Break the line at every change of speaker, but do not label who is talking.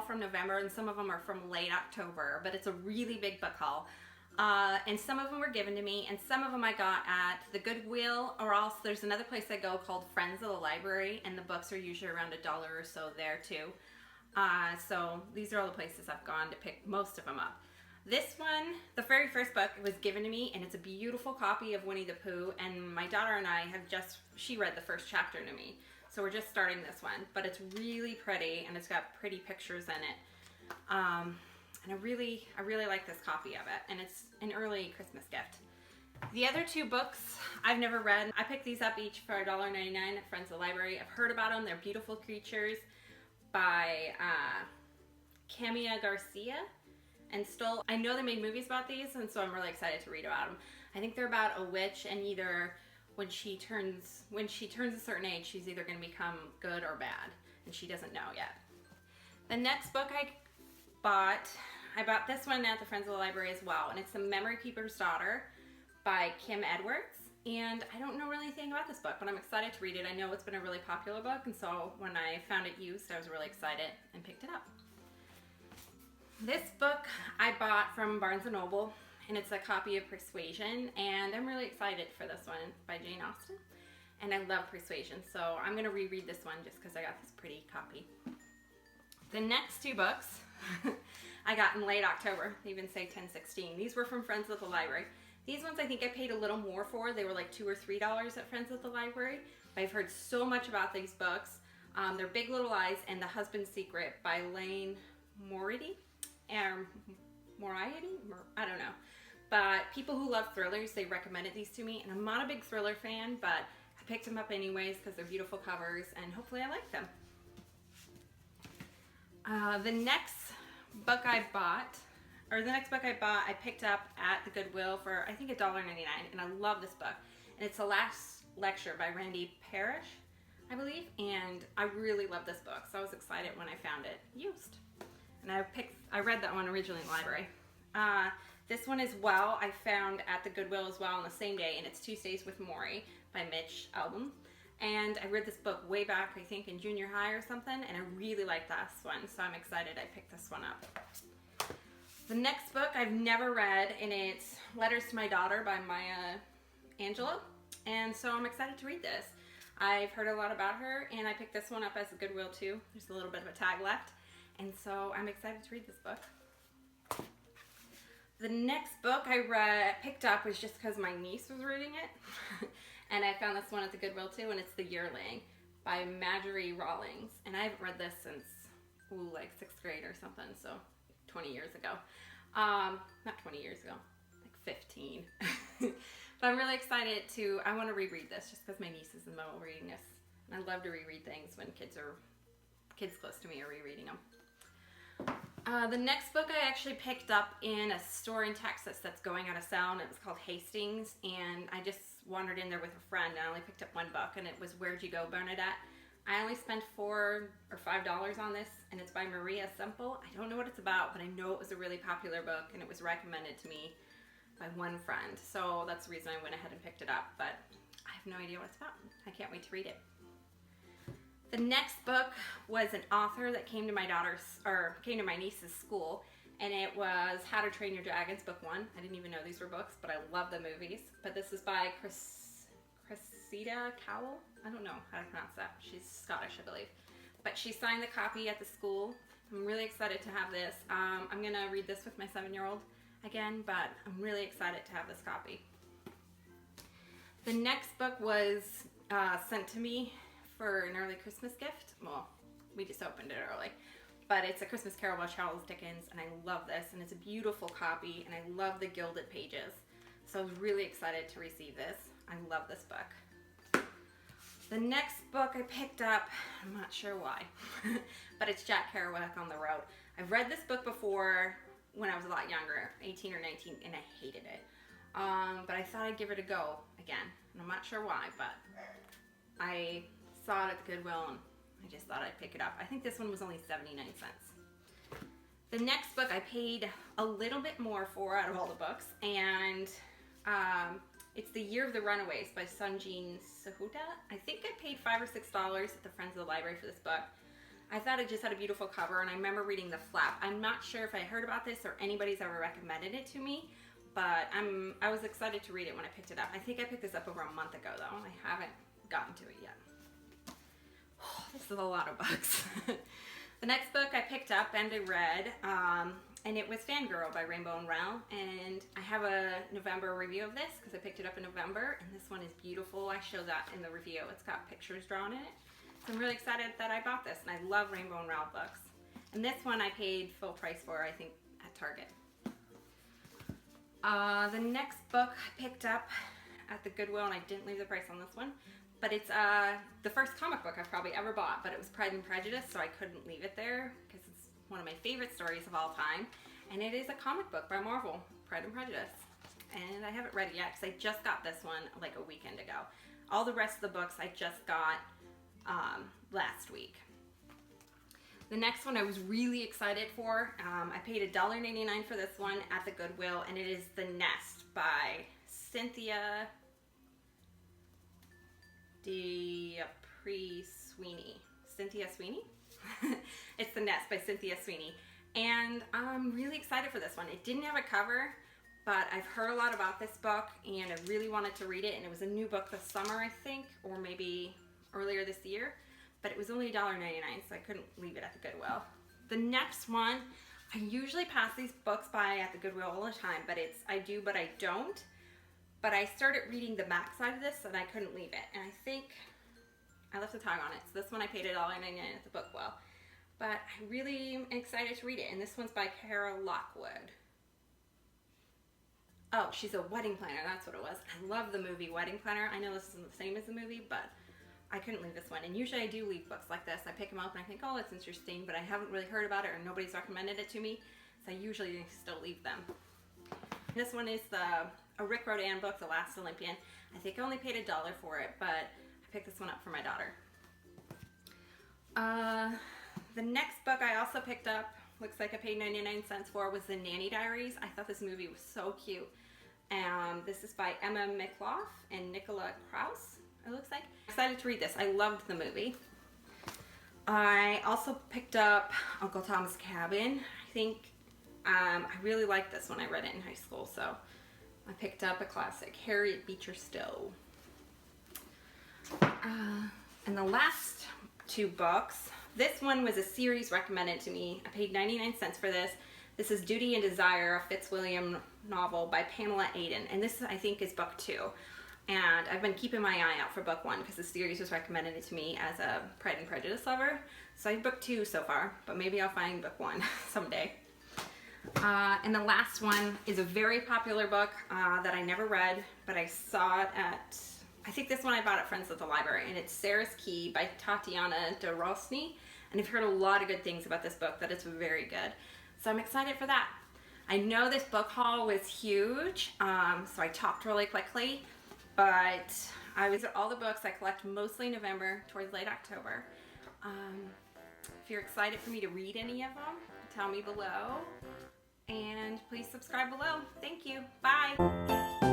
from November and some of them are from late October, but it's a really big book haul. And some of them were given to me, and some of them I got at the Goodwill, or else there's another place I go called Friends of the Library, and the books are usually around $1 or so there too. So these are all the places I've gone to pick most of them up. This one, the very first book, was given to me, and it's a beautiful copy of Winnie the Pooh, and my daughter and I have she read the first chapter to me. So we're just starting this one, but it's really pretty, and it's got pretty pictures in it. And I really like this copy of it, and it's an early Christmas gift. The other two books I've never read. I picked these up each for $1.99 at Friends of the Library. I've heard about them. They're Beautiful Creatures by Camilla Garcia and Stoll. I know they made movies about these, and so I'm really excited to read about them. I think they're about a witch, and either when she turns a certain age, she's either going to become good or bad, and she doesn't know yet. The next book I bought this one at the Friends of the Library as well, and it's The Memory Keeper's Daughter by Kim Edwards. And I don't know really anything about this book, but I'm excited to read it. I know it's been a really popular book, and so when I found it used, I was really excited and picked it up. This book I bought from Barnes & Noble, and it's a copy of Persuasion, and I'm really excited for this one by Jane Austen. And I love Persuasion, so I'm going to reread this one just because I got this pretty copy. The next two books I got in late October. They even say 10/16. These were from Friends of the Library. These ones I think I paid a little more for. They were like $2 or $3 at Friends of the Library. But I've heard so much about these books. They're Big Little Lies and The Husband's Secret by Lane Moriarty. I don't know. But people who love thrillers, they recommended these to me. And I'm not a big thriller fan, but I picked them up anyways because they're beautiful covers and hopefully I like them. The next book I bought, I picked up at the Goodwill for I think $1.99, and I love this book. And it's The Last Lecture by Randy Parrish, I believe, and I really love this book, so I was excited when I found it used. And I read that one originally in the library. This one as well I found at the Goodwill as well on the same day, and it's Tuesdays with Morrie by Mitch Albom. And I read this book way back, I think in junior high or something, and I really liked this one, so I'm excited I picked this one up. The next book I've never read, and it's Letters to My Daughter by Maya Angelou, and so I'm excited to read this. I've heard a lot about her, and I picked this one up as a Goodwill too. There's a little bit of a tag left, and so I'm excited to read this book. The next book I picked up was just because my niece was reading it. And I found this one at the Goodwill too, and it's The Yearling by Marjorie Rawlings. And I haven't read this since, like 6th grade or something, so 20 years ago. Not 20 years ago, like 15. But I'm really excited I want to reread this just because my niece is in the middle of reading this. And I love to reread things when kids close to me are rereading them. The next book I actually picked up in a store in Texas that's going out of sale, and it was called Hastings, and I just wandered in there with a friend, and I only picked up one book, and it was Where'd You Go, Bernadette? I only spent $4 or $5 on this, and it's by Maria Semple. I don't know what it's about, but I know it was a really popular book, and it was recommended to me by one friend, so that's the reason I went ahead and picked it up, but I have no idea what it's about. I can't wait to read it. The next book was an author that came to my niece's school, and it was How to Train Your Dragons, book 1. I didn't even know these were books, but I love the movies. But this is by Cressida Cowell. I don't know how to pronounce that. She's Scottish, I believe. But she signed the copy at the school. I'm really excited to have this. I'm going to read this with my 7-year-old again, but I'm really excited to have this copy. The next book was sent to me for an early Christmas gift. Well, we just opened it early. But it's A Christmas Carol by Charles Dickens, and I love this, and it's a beautiful copy, and I love the gilded pages. So I was really excited to receive this. I love this book. The next book I picked up, I'm not sure why, but it's Jack Kerouac, On the Road. I've read this book before when I was a lot younger, 18 or 19, and I hated it. But I thought I'd give it a go again, and I'm not sure why, but I saw it at the Goodwill, and I just thought I'd pick it up. I think this one was only 79 cents. The next book I paid a little bit more for out of all the books, and it's The Year of the Runaways by Sunjin Sahuta. I think I paid $5 or $6 at the Friends of the Library for this book. I thought it just had a beautiful cover, and I remember reading the flap. I'm not sure if I heard about this or anybody's ever recommended it to me, but I was excited to read it when I picked it up. I think I picked this up over a month ago though, and I haven't gotten to it yet. Oh, this is a lot of books. The next book I picked up and I read, and it was Fangirl by Rainbow and Rowell, and I have a November review of this because I picked it up in November, and this one is beautiful. I show that in the review. It's got pictures drawn in it. So I'm really excited that I bought this, and I love Rainbow and Rowell books. And this one I paid full price for, I think, at Target. The next book I picked up at the Goodwill, and I didn't leave the price on this one, but it's the first comic book I've probably ever bought, but it was Pride and Prejudice, so I couldn't leave it there because it's one of my favorite stories of all time. And it is a comic book by Marvel, Pride and Prejudice. And I haven't read it yet because I just got this one like a weekend ago. All the rest of the books I just got last week. The next one I was really excited for. I paid $1.99 for this one at the Goodwill, and it is The Nest by Cynthia D'Aprix Sweeney. Cynthia Sweeney? It's The Nest by Cynthia Sweeney. And I'm really excited for this one. It didn't have a cover, but I've heard a lot about this book, and I really wanted to read it, and it was a new book this summer, I think, or maybe earlier this year. But it was only $1.99, so I couldn't leave it at the Goodwill. The next one, I usually pass these books by at the Goodwill all the time, but it's I do, but I don't. But I started reading the back side of this, and I couldn't leave it. And I think I left the tag on it. So this one I paid $1.99 at the Bookwell. But I really am excited to read it. And this one's by Carol Lockwood. Oh, she's a wedding planner. That's what it was. I love the movie Wedding Planner. I know this isn't the same as the movie, but I couldn't leave this one. And usually I do leave books like this. I pick them up and I think, oh, that's interesting, but I haven't really heard about it or nobody's recommended it to me. So I usually still leave them. This one is a Rick Rodan book, The Last Olympian. I think I only paid $1 for it, but I picked this one up for my daughter. The next book I also picked up, looks like I paid 99 cents for, was The Nanny Diaries. I thought this movie was so cute. This is by Emma Mikloff and Nicola Krauss, it looks like. I'm excited to read this. I loved the movie. I also picked up Uncle Tom's Cabin. I think I really liked this when I read it in high school, so I picked up a classic, Harriet Beecher Stowe. And the last two books, this one was a series recommended to me. I paid 99 cents for this. This is Duty and Desire, a Fitzwilliam novel by Pamela Aden. And this, I think, is book 2. And I've been keeping my eye out for book 1 because the series was recommended to me as a Pride and Prejudice lover. So I have book 2 so far, but maybe I'll find book 1 someday. And the last one is a very popular book that I never read, but I saw it at, I think this one I bought at Friends at the Library, and it's Sarah's Key by Tatiana de Rosny. And I've heard a lot of good things about this book, that it's very good. So I'm excited for that. I know this book haul was huge, so I talked really quickly, but these are all the books I collect mostly in November, towards late October. If you're excited for me to read any of them, tell me below, and please subscribe below. Thank you. Bye.